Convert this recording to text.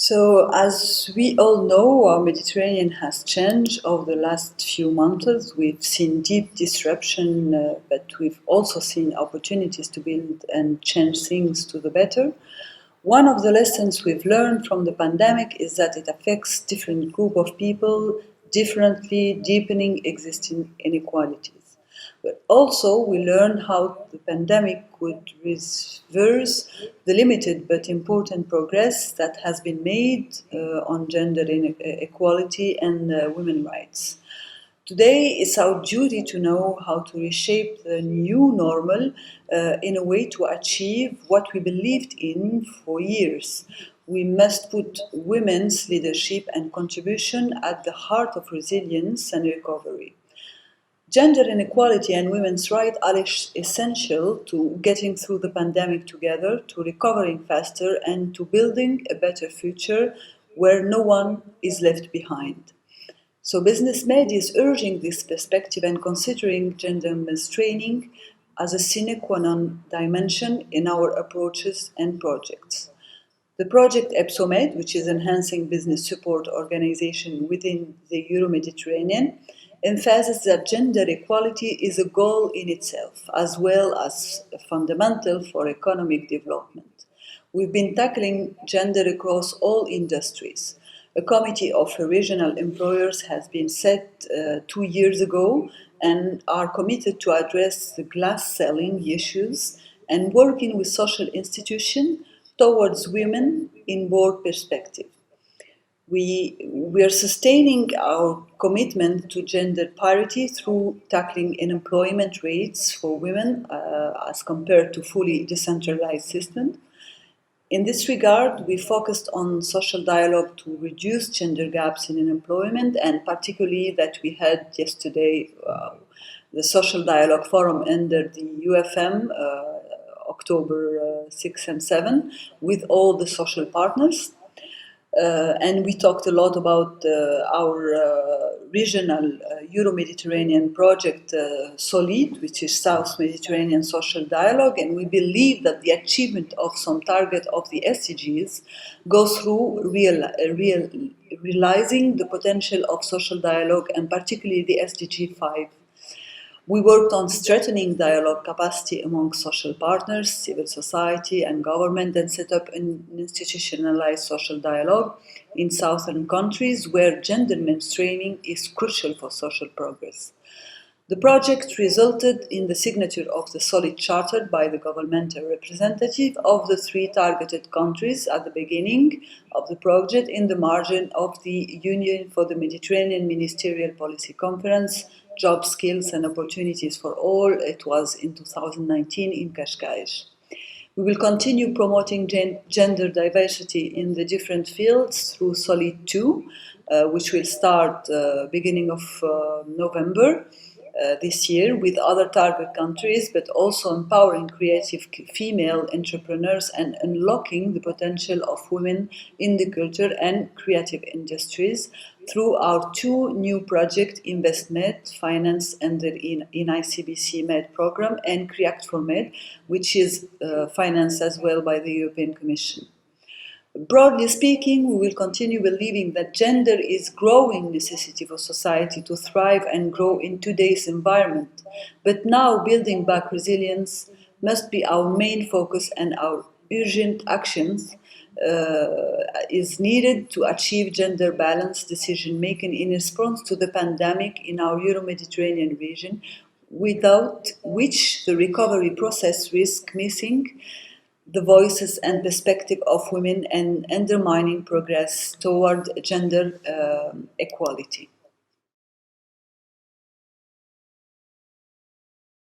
So, as we all know, our Mediterranean has changed over the last few months. We've seen deep disruption, but we've also seen opportunities to build and change things to the better. One of the lessons we've learned from the pandemic is that it affects different group of people differently, deepening existing inequalities. But also, we learned how the pandemic could reverse the limited but important progress that has been made on gender equality and women's rights. Today, it's our duty to know how to reshape the new normal in a way to achieve what we believed in for years. We must put women's leadership and contribution at the heart of resilience and recovery. Gender inequality and women's rights are essential to getting through the pandemic together, to recovering faster, and to building a better future where no one is left behind. So BusinessMed is urging this perspective and considering gender mainstreaming as a sine qua non dimension in our approaches and projects. The project EPSOMED, which is enhancing business support organization within the Euro-Mediterranean, emphasizes that gender equality is a goal in itself, as well as fundamental for economic development. We've been tackling gender across all industries. A committee of regional employers has been set 2 years ago and are committed to address the glass ceiling issues and working with social institutions towards women in board perspective. We are sustaining our commitment to gender parity through tackling unemployment rates for women as compared to fully decentralized systems. In this regard, we focused on social dialogue to reduce gender gaps in employment, and particularly that we had yesterday the Social Dialogue Forum under the UFM, October 6 and 7, with all the social partners. And we talked a lot about our regional Euro-Mediterranean project, SOLID, which is South Mediterranean Social Dialogue, and we believe that the achievement of some target of the SDGs goes through realizing the potential of social dialogue, and particularly the SDG 5. We worked on strengthening dialogue capacity among social partners, civil society and government, and set up an institutionalized social dialogue in southern countries where gender mainstreaming is crucial for social progress. The project resulted in the signature of the Solid Charter by the governmental representative of the 3 targeted countries at the beginning of the project in the margin of the Union for the Mediterranean Ministerial Policy Conference, Job Skills and Opportunities for All. It was in 2019 in Cascais. We will continue promoting gender diversity in the different fields through Solid 2, which will start beginning of November this year with other target countries, but also empowering creative female entrepreneurs and unlocking the potential of women in the culture and creative industries through our 2 new projects, InvestMed, financed under in ICBC Med program, and Create for Med, which is financed as well by the European Commission. Broadly speaking, we will continue believing that gender is growing necessity for society to thrive and grow in today's environment. But now building back resilience must be our main focus, and our urgent actions is needed to achieve gender balanced decision making in response to the pandemic in our Euro-Mediterranean region, without which the recovery process risks missing the voices and perspective of women and undermining progress toward gender equality.